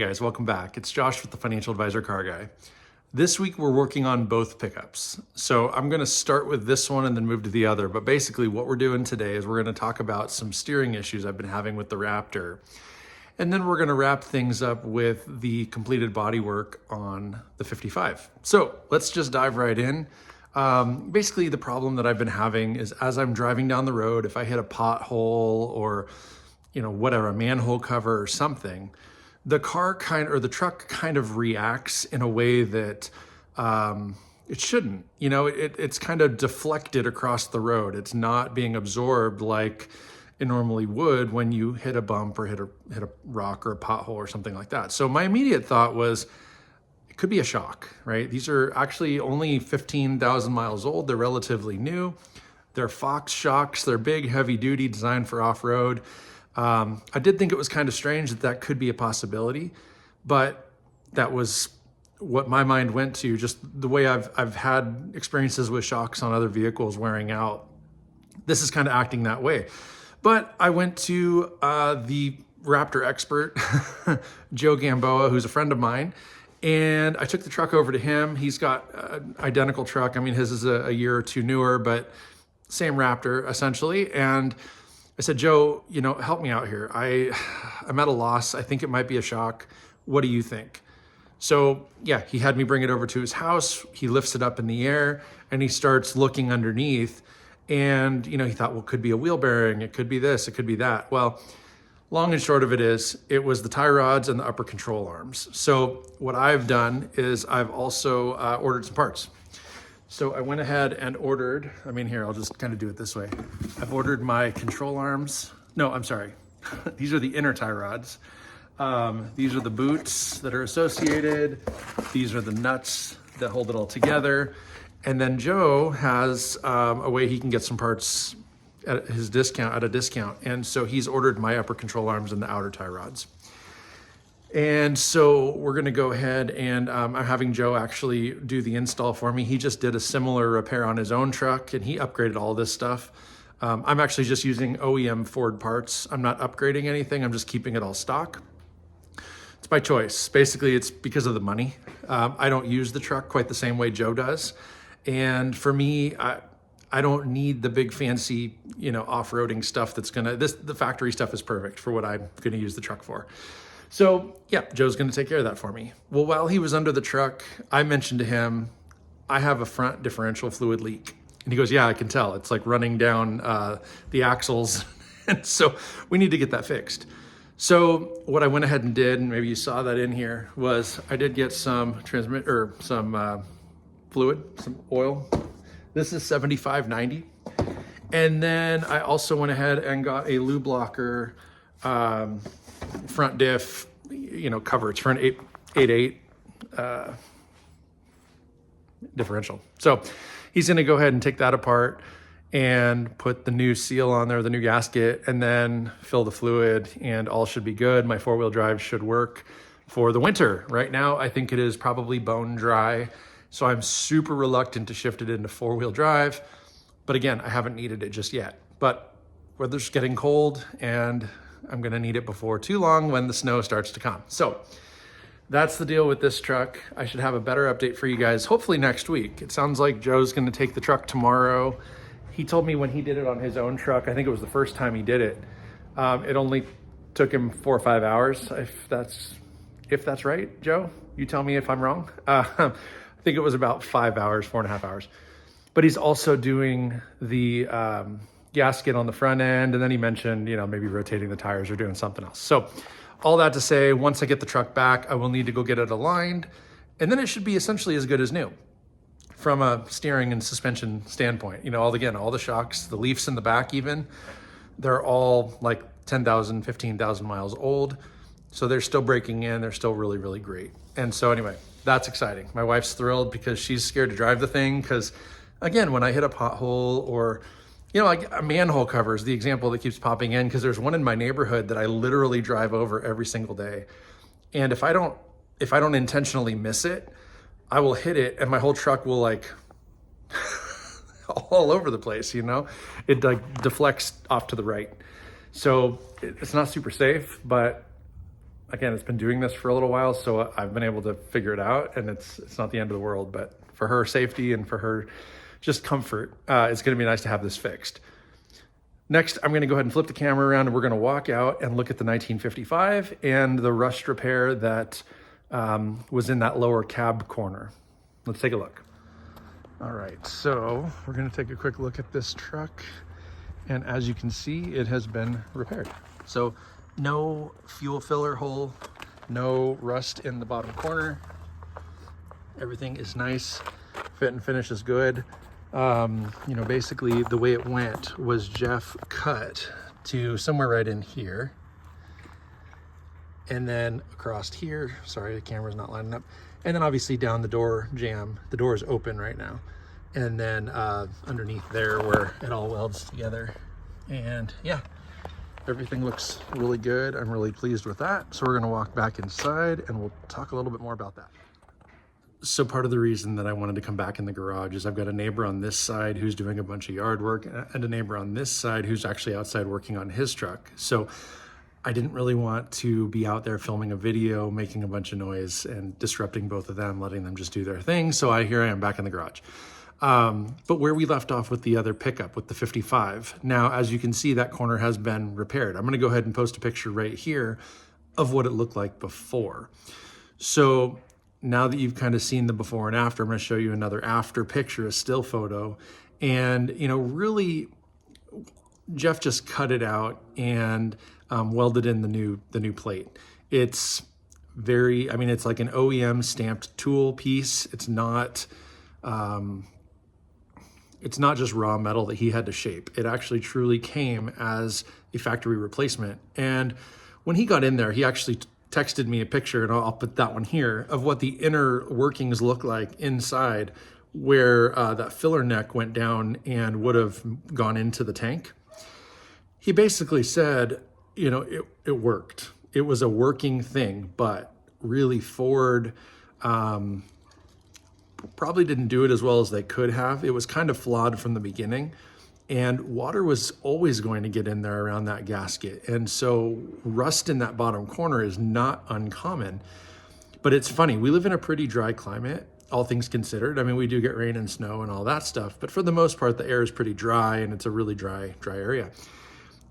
guys, welcome back. It's Josh with the Financial Advisor Car Guy. This week we're working on both pickups. So I'm gonna start with this one and then move to the other. But basically what we're doing today is we're gonna talk about some steering issues I've been having with the Raptor. And then we're gonna wrap things up with the completed bodywork on the 55. So let's just dive right in. Basically the problem that I've been having is as I'm driving down the road, if I hit a pothole or whatever, a manhole cover or something, the truck kind of reacts in a way that it shouldn't. It's kind of deflected across the road. It's not being absorbed like it normally would when you hit a bump or hit a rock or a pothole or something like that. So my immediate thought was, it could be a shock, right? These are actually only 15,000 miles old. They're relatively new. They're Fox shocks. They're big, heavy duty, designed for off-road. I did think it was kind of strange that could be a possibility, but that was what my mind went to. Just the way I've had experiences with shocks on other vehicles wearing out. This is kind of acting that way. But I went to the Raptor expert, Joe Gamboa, who's a friend of mine, and I took the truck over to him. He's got an identical truck. I mean, his is a year or two newer, but same Raptor essentially. And I said, Joe, help me out here. I'm at a loss. I think it might be a shock. What do you think? So yeah, he had me bring it over to his house. He lifts it up in the air and he starts looking underneath. And, he thought, well, it could be a wheel bearing. It could be this, it could be that. Well, long and short of it is, it was the tie rods and the upper control arms. So what I've done is I've also ordered some parts. So I went ahead and ordered, here, I'll just kind of do it this way. I've ordered my control arms. No, I'm sorry. These are the inner tie rods. These are the boots that are associated. These are the nuts that hold it all together. And then Joe has a way he can get some parts at a discount. And so he's ordered my upper control arms and the outer tie rods. And so we're gonna go ahead and I'm having Joe actually do the install for me. He just did a similar repair on his own truck and he upgraded all this stuff. I'm actually just using OEM Ford parts. I'm not upgrading anything. I'm just keeping it all stock. It's by choice. Basically, it's because of the money. I don't use the truck quite the same way Joe does. And for me, I don't need the big fancy, off-roading stuff the factory stuff is perfect for what I'm gonna use the truck for. So yeah, Joe's gonna take care of that for me. Well, while he was under the truck, I mentioned to him, I have a front differential fluid leak. And he goes, yeah, I can tell. It's like running down the axles. And so we need to get that fixed. So what I went ahead and did, and maybe you saw that in here, was I did get some fluid, some oil. This is 7590. And then I also went ahead and got a lube blocker front diff, cover. It's for an 8.8 differential. So he's gonna go ahead and take that apart and put the new seal on there, the new gasket, and then fill the fluid and all should be good. My 4-wheel drive should work for the winter. Right now, I think it is probably bone dry. So I'm super reluctant to shift it into 4-wheel drive. But again, I haven't needed it just yet. But weather's getting cold and I'm gonna need it before too long when the snow starts to come. So that's the deal with this truck. I should have a better update for you guys, hopefully next week. It sounds like Joe's gonna take the truck tomorrow. He told me when he did it on his own truck, I think it was the first time he did it, it only took him 4 or 5 hours. If that's right, Joe, you tell me if I'm wrong. I think it was about 5 hours, 4.5 hours. But he's also doing the gasket on the front end. And then he mentioned, maybe rotating the tires or doing something else. So all that to say, once I get the truck back, I will need to go get it aligned. And then it should be essentially as good as new from a steering and suspension standpoint. All the shocks, the leafs in the back even, they're all like 10,000, 15,000 miles old. So they're still breaking in. They're still really, really great. And so anyway, that's exciting. My wife's thrilled because she's scared to drive the thing. Because again, when I hit a pothole or, like a manhole cover is the example that keeps popping in because there's one in my neighborhood that I literally drive over every single day. And if I don't intentionally miss it, I will hit it and my whole truck will like all over the place, It like deflects off to the right. So it's not super safe, but again, it's been doing this for a little while, so I've been able to figure it out, and it's not the end of the world, but for her safety and for her just comfort, it's gonna be nice to have this fixed. Next, I'm gonna go ahead and flip the camera around, and we're gonna walk out and look at the 1955 and the rust repair that was in that lower cab corner. Let's take a look. All right, so we're gonna take a quick look at this truck, and as you can see, it has been repaired. So no fuel filler hole, no rust in the bottom corner. Everything is nice, fit and finish is good. You know, basically the way it went was Jeff cut to somewhere right in here, and then across here, sorry, the camera's not lining up, and then obviously down the door jamb. The door is open right now, and then underneath there where it all welds together. And yeah, everything looks really good. I'm really pleased with that. So we're gonna walk back inside and we'll talk a little bit more about that. So part of the reason that I wanted to come back in the garage is I've got a neighbor on this side who's doing a bunch of yard work, and a neighbor on this side who's actually outside working on his truck. So I didn't really want to be out there filming a video, making a bunch of noise and disrupting both of them, letting them just do their thing. So here I am back in the garage. But where we left off with the other pickup, with the 55, now, as you can see, that corner has been repaired. I'm gonna go ahead and post a picture right here of what it looked like before. So now that you've kind of seen the before and after, I'm gonna show you another after picture, a still photo. And, you know, really, Jeff just cut it out and welded in the new plate. It's very, I mean, it's like an OEM stamped tool piece. It's not just raw metal that he had to shape. It actually truly came as a factory replacement. And when he got in there, he actually texted me a picture, and I'll put that one here, of what the inner workings look like inside, where that filler neck went down and would have gone into the tank. He basically said, you know, it worked. It was a working thing, but really Ford probably didn't do it as well as they could have. It was kind of flawed from the beginning, and water was always going to get in there around that gasket. And so rust in that bottom corner is not uncommon. But it's funny, we live in a pretty dry climate, all things considered. I mean, we do get rain and snow and all that stuff, but for the most part, the air is pretty dry, and it's a really dry area.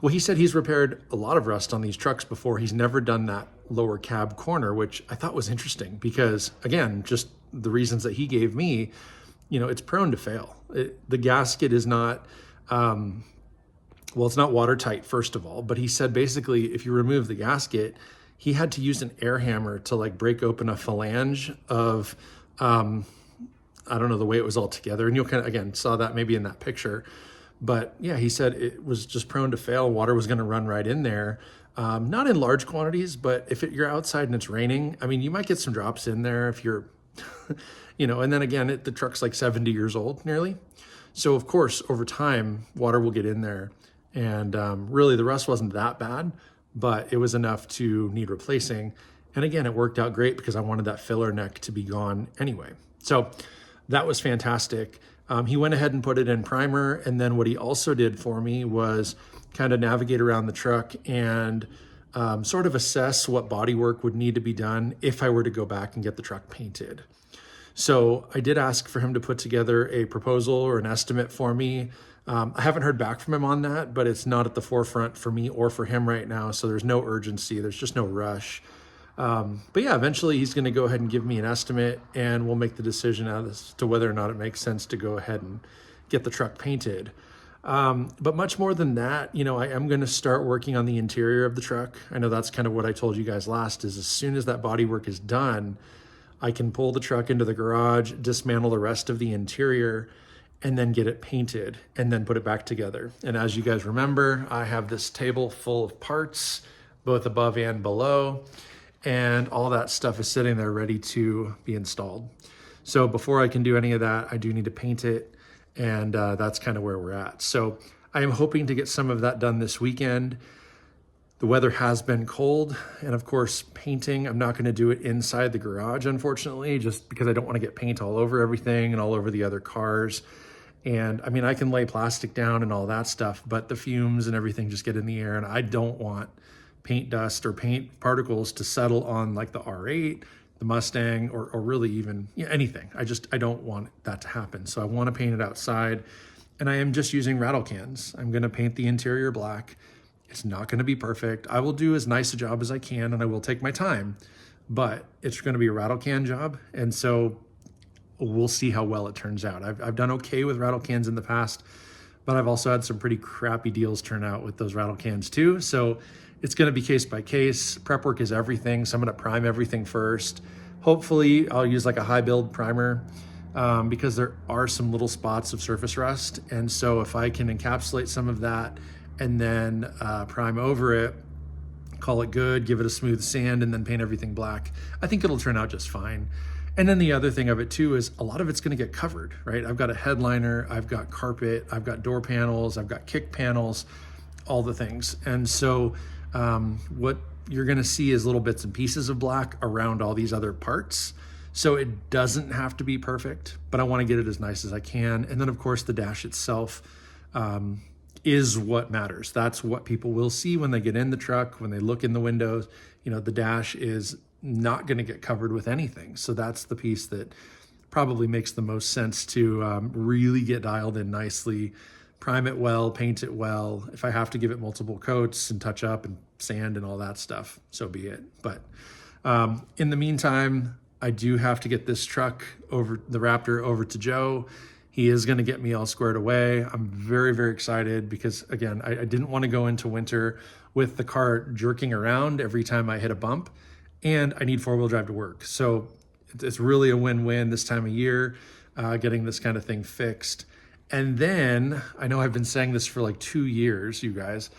Well, he said he's repaired a lot of rust on these trucks before. He's never done that lower cab corner, which I thought was interesting because, again, just the reasons that he gave me, you know, it's prone to fail. The gasket is not, well, it's not watertight, first of all, but he said basically if you remove the gasket, he had to use an air hammer to like break open a phalange of, I don't know the way it was all together. And you'll kind of, again, saw that maybe in that picture. But yeah, he said it was just prone to fail. Water was going to run right in there. Not in large quantities, but if you're outside and it's raining, I mean, you might get some drops in there if you're, you know, and then again, the truck's like 70 years old nearly. So of course, over time, water will get in there. And really the rust wasn't that bad, but it was enough to need replacing. And again, it worked out great because I wanted that filler neck to be gone anyway. So that was fantastic. He went ahead and put it in primer. And then what he also did for me was kind of navigate around the truck and sort of assess what body work would need to be done if I were to go back and get the truck painted. So I did ask for him to put together a proposal or an estimate for me. I haven't heard back from him on that, but it's not at the forefront for me or for him right now. So there's no urgency. There's just no rush. But yeah, eventually he's going to go ahead and give me an estimate, and we'll make the decision as to whether or not it makes sense to go ahead and get the truck painted. But much more than that, you know, I am going to start working on the interior of the truck. I know that's kind of what I told you guys last, is as soon as that body work is done, I can pull the truck into the garage, dismantle the rest of the interior, and then get it painted and then put it back together. And as you guys remember, I have this table full of parts, both above and below, and all that stuff is sitting there ready to be installed. So before I can do any of that, I do need to paint it, and that's kind of where we're at. So I am hoping to get some of that done this weekend. The weather has been cold, and of course, painting, I'm not going to do it inside the garage, unfortunately, just because I don't want to get paint all over everything and all over the other cars. And I mean, I can lay plastic down and all that stuff, but the fumes and everything just get in the air, and I don't want paint dust or paint particles to settle on like the R8, the Mustang, or really even anything. I don't want that to happen. So I want to paint it outside, and I am just using rattle cans. I'm going to paint the interior black. It's not going to be perfect. I will do as nice a job as I can, and I will take my time, but it's going to be a rattle can job. And so we'll see how well it turns out. I've done okay with rattle cans in the past, but I've also had some pretty crappy deals turn out with those rattle cans too. So it's going to be case by case. Prep work is everything. So I'm going to prime everything first. Hopefully I'll use like a high build primer because there are some little spots of surface rust. And so if I can encapsulate some of that and then prime over it, call it good, give it a smooth sand, and then paint everything black, I think it'll turn out just fine. And then the other thing of it too is a lot of it's going to get covered, right? I've got a headliner, I've got carpet, I've got door panels, I've got kick panels, all the things. And so what you're going to see is little bits and pieces of black around all these other parts. So it doesn't have to be perfect, but I want to get it as nice as I can. And then of course the dash itself is what matters. That's what people will see when they get in the truck, when they look in the windows. The dash is not going to get covered with anything. So that's the piece that probably makes the most sense to really get dialed in nicely, prime it well, paint it well. If I have to give it multiple coats and touch up and sand and all that stuff, so be it. But in the meantime, I do have to get this truck over, the Raptor, over to Joe. He is going to get me all squared away. I'm very, very excited because, again, I didn't want to go into winter with the car jerking around every time I hit a bump, and I need four-wheel drive to work. So it's really a win-win this time of year, getting this kind of thing fixed. And then, I know I've been saying this for like 2 years, you guys,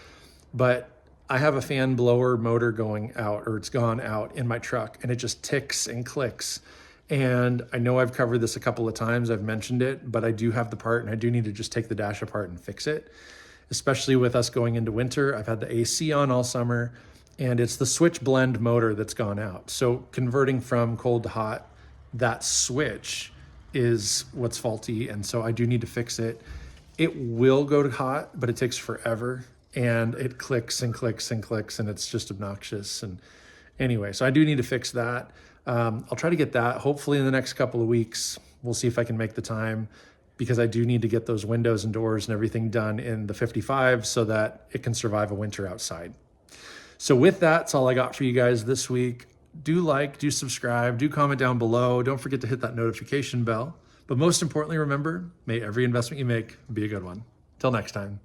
but I have a fan blower motor going out, or it's gone out in my truck, and it just ticks and clicks. And I know I've covered this a couple of times, I've mentioned it, but I do have the part and I do need to just take the dash apart and fix it, especially with us going into winter. I've had the AC on all summer, and it's the switch blend motor that's gone out. So converting from cold to hot, that switch is what's faulty, and so I do need to fix it. It will go to hot, but it takes forever, and it clicks and clicks and clicks, and it's just obnoxious. And anyway, so I do need to fix that. I'll try to get that hopefully in the next couple of weeks. We'll see if I can make the time, because I do need to get those windows and doors and everything done in the 55 so that it can survive a winter outside. So with that, that's all I got for you guys this week. Do like, do subscribe, do comment down below. Don't forget to hit that notification bell. But most importantly, remember, may every investment you make be a good one. Till next time.